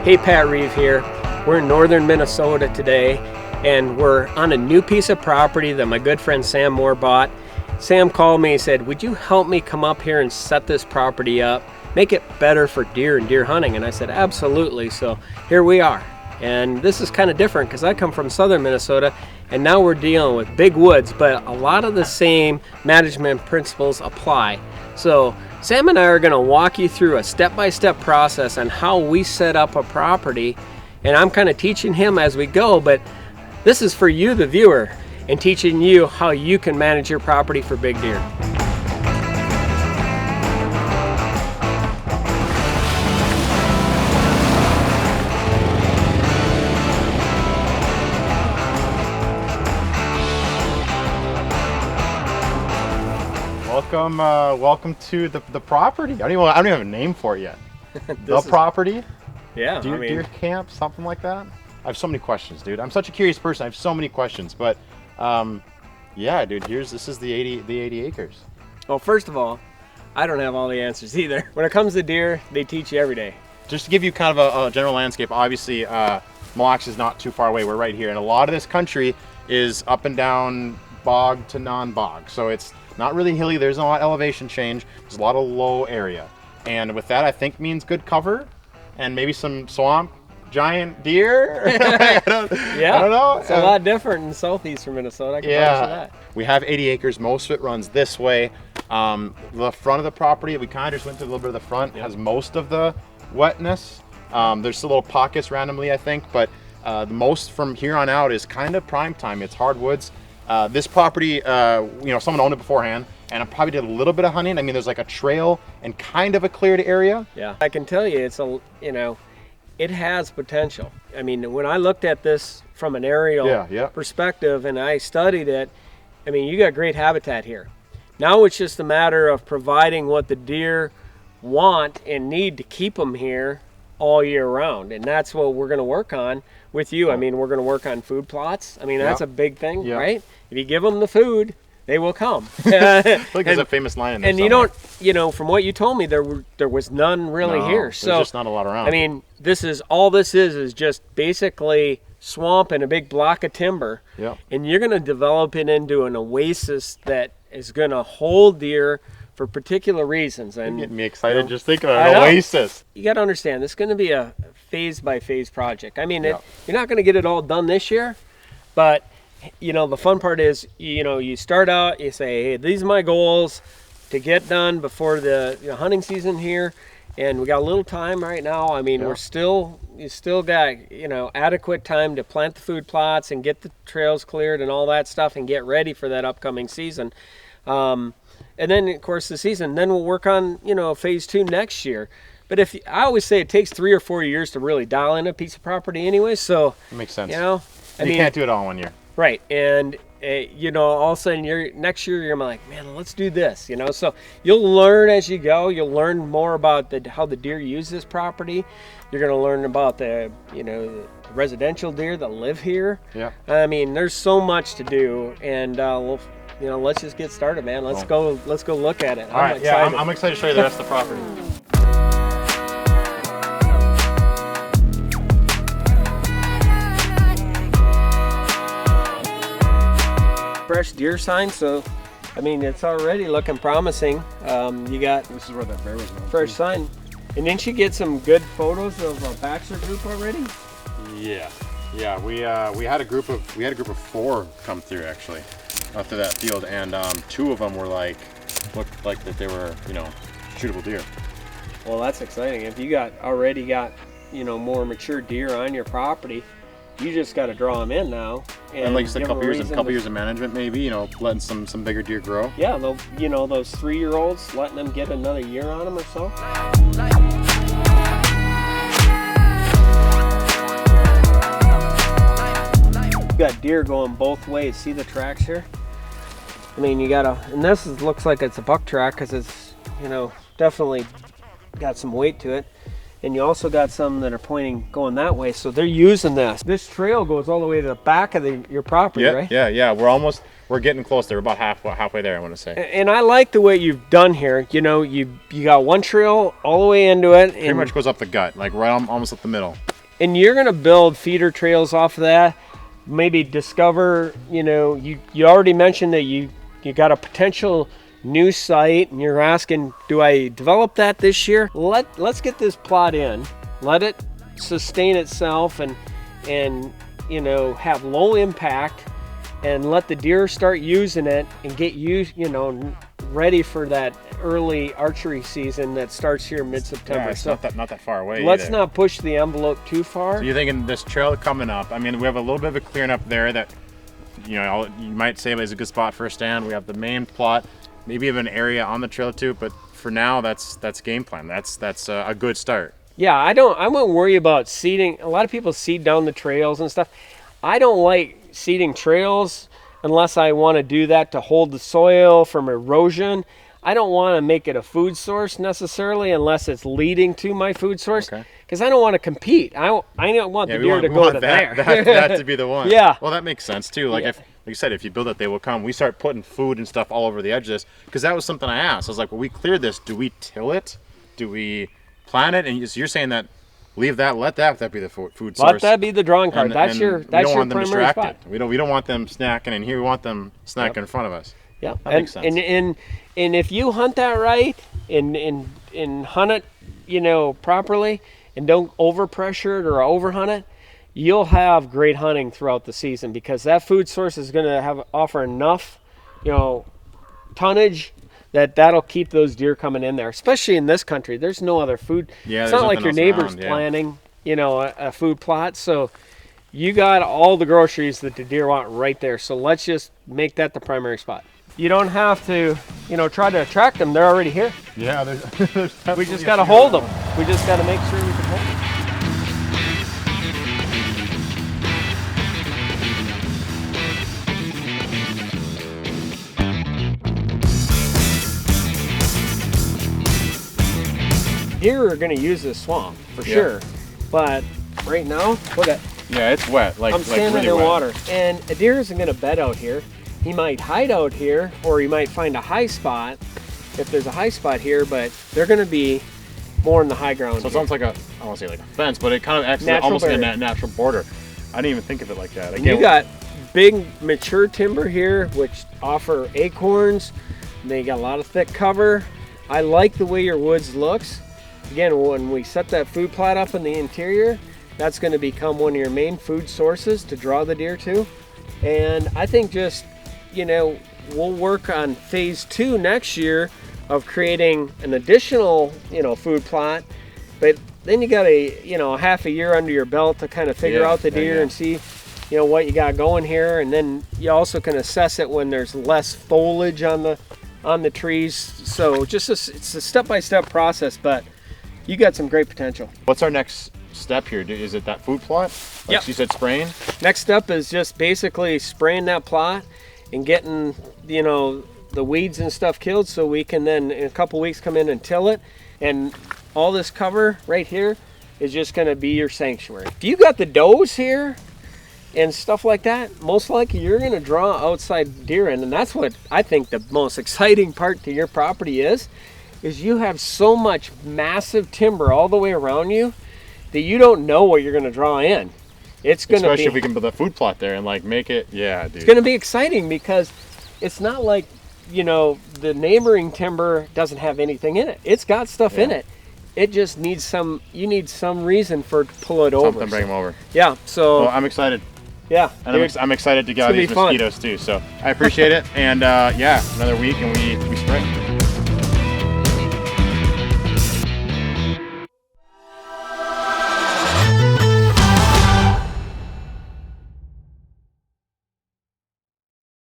Hey, Pat Reeve here. We're in northern Minnesota today, and we're on a new piece of property that my good friend Sam Moore bought. Sam called me and said, would you help me come up here and set this property up, make it better for deer and deer hunting? And I said, absolutely. So here we are. And this is kind of different because I come from southern Minnesota, and now we're dealing with big woods, but a lot of the same management principles apply. So Sam and I are going to walk you through a step-by-step process on how we set up a property, and I'm kind of teaching him as we go, but this is for you, the viewer, and teaching you how you can manage your property for big deer. Welcome to the property. I don't even have a name for it yet. The property? Yeah. Deer camp, something like that? I have so many questions, dude. I'm such a curious person. I have so many questions, but yeah, dude, this is the 80 acres. Well, first of all, I don't have all the answers either. When it comes to deer, they teach you every day. Just to give you kind of a general landscape, obviously Mille Lacs is not too far away. We're right here, and a lot of this country is up and down bog to non-bog, so it's not really hilly. There's a lot of elevation change. There's a lot of low area, and with that I think means good cover and maybe some swamp giant deer. I don't know. It's a lot different in southeastern Minnesota. I can promise you that. We have 80 acres. Most of it runs this way. The front of the property, we kind of just went to a little bit of the front, has most of the wetness. There's still little pockets randomly, I think, but the most from here on out is kind of prime time. It's hardwoods. This property, someone owned it beforehand, and I probably did a little bit of hunting. I mean, there's like a trail and kind of a cleared area. Yeah, I can tell you, it has potential. I mean, when I looked at this from an aerial perspective and I studied it, I mean, you got great habitat here. Now it's just a matter of providing what the deer want and need to keep them here all year round, and that's what we're going to work on with you. I mean, we're going to work on food plots. I mean, that's a big thing, right? If you give them the food, they will come. Like there's a famous line in there. And somewhere. From what you told me, there was none really here. So there's just not a lot around. I mean, this is just basically swamp and a big block of timber. Yep. And you're going to develop it into an oasis that is going to hold deer for particular reasons. And you're getting me excited just thinking about an oasis. You got to understand, this is going to be a phase-by-phase project. I mean, you're not going to get it all done this year, but the fun part is, you start out, you say, hey, these are my goals to get done before the hunting season here, and we got a little time right now. I mean, you still got adequate time to plant the food plots and get the trails cleared and all that stuff and get ready for that upcoming season. And then, of course, the season. Then we'll work on, phase 2 next year. But I always say it takes 3 or 4 years to really dial in a piece of property anyway. So it makes sense. You can't do it all in 1 year. Right. And all of a sudden next year you're like, man, let's do this. So you'll learn as you go. You'll learn more about how the deer use this property. You're going to learn about the residential deer that live here. Yeah. I mean, there's so much to do, and let's just get started, man. Let's go look at it. All right, I'm excited to show you the rest of the property. Fresh deer sign, so I mean, it's already looking promising. You got this is where that bear was going. Fresh sign, and didn't you get some good photos of a bachelor group already? Yeah. We had a group of 4 come through actually. Out through that field, and 2 of them were looked like that they were shootable deer. Well, that's exciting. If you already got more mature deer on your property, you just got to draw them in now. And like you said, a couple years of management, maybe letting some bigger deer grow. Yeah, those 3-year-olds, letting them get another year on them or so. Got deer going both ways. See the tracks here? I mean, and this looks like it's a buck track because it's, definitely got some weight to it. And you also got some that are going that way, so they're using this. This trail goes all the way to the back of your property, right? Yeah. We're getting close there. We're about halfway there, I want to say. And I like the way you've done here. You got one trail all the way into it. Pretty much goes up the gut, like right almost up the middle. and you're gonna build feeder trails off of that. Maybe discover, you know, you already mentioned that you got a potential new site, and you're asking, do I develop that this year? Let's get this plot in, let it sustain itself, and you know, have low impact, and let the deer start using it and get you know, ready for that early archery season that starts here mid-September. Yeah, it's so not that far away. let's either. not push the envelope too far. So you're thinking this trail coming up? I mean, we have a little bit of a clearing up there that, you know, you might say is a good spot for a stand. We have the main plot, maybe even an area on the trail too. But for now, that's game plan. That's a good start. Yeah, I won't worry about seeding. A lot of people seed down the trails and stuff. I don't like seeding trails unless I want to do that to hold the soil from erosion. I don't want to make it a food source necessarily unless it's leading to my food source, because I don't want to compete. I don't want the deer to go to there. That to be the one. Yeah. Well, that makes sense too. Like like you said, if you build it, they will come. We start putting food and stuff all over the edge of this, because that was something I asked. I was like, well, we cleared this. Do we till it? Do we plant it? And so you're saying that leave that, let that be the food source. Let that be the drawing card. That's your primary spot. We don't want them snacking in here. We want them snacking in front of us. Yeah, that makes sense. And if you hunt that right and hunt it, you know, properly, and don't overpressure it or overhunt it, you'll have great hunting throughout the season, because that food source is going to offer enough, you know, tonnage that'll keep those deer coming in there. Especially in this country, there's no other food. Yeah, it's not like your neighbor's planting, you know, a food plot. So you got all the groceries that the deer want right there. So let's just make that the primary spot. You don't have to, you know, try to attract them. They're already here. Yeah, we just got to hold them. We just got to make sure we can hold them. Deer are going to use this swamp for sure, but right now, look at. Yeah, it's wet. I'm standing really in wet. water, and a deer isn't going to bed out here. He might hide out here, or he might find a high spot if there's a high spot here, but they're going to be more in the high ground. So it's almost like I don't want to say like a fence, but it kind of acts almost like a natural border. I didn't even think of it like that. You got big mature timber here, which offer acorns. They got a lot of thick cover. I like the way your woods looks. Again, when we set that food plot up in the interior, that's going to become one of your main food sources to draw the deer to. And I think just, you know, we'll work on phase 2 next year of creating an additional, you know, food plot. But then you got a half a year under your belt to kind of figure out the deer and see, you know, what you got going here. And then you also can assess it when there's less foliage on the trees. So just it's a step-by-step process, but you got some great potential. What's our next step here? Is it that food plot? Like you said, spraying? Next step is just basically spraying that plot and getting, you know, the weeds and stuff killed, so we can then in a couple weeks come in and till it. And all this cover right here is just going to be your sanctuary. If you got the does here and stuff like that, most likely you're going to draw outside deer in. And that's what I think the most exciting part to your property is you have so much massive timber all the way around you that you don't know what you're going to draw in. It's going to be, especially if we can build a food plot there and like make it, dude. It's going to be exciting, because it's not like, you know, the neighboring timber doesn't have anything in it. It's got stuff in it. It just needs you need some reason for to pull it over. Something bring them over. Yeah, so. Well, I'm excited. Yeah. And I'm excited to get out of these mosquitoes too. So I appreciate it. And another week and we spray.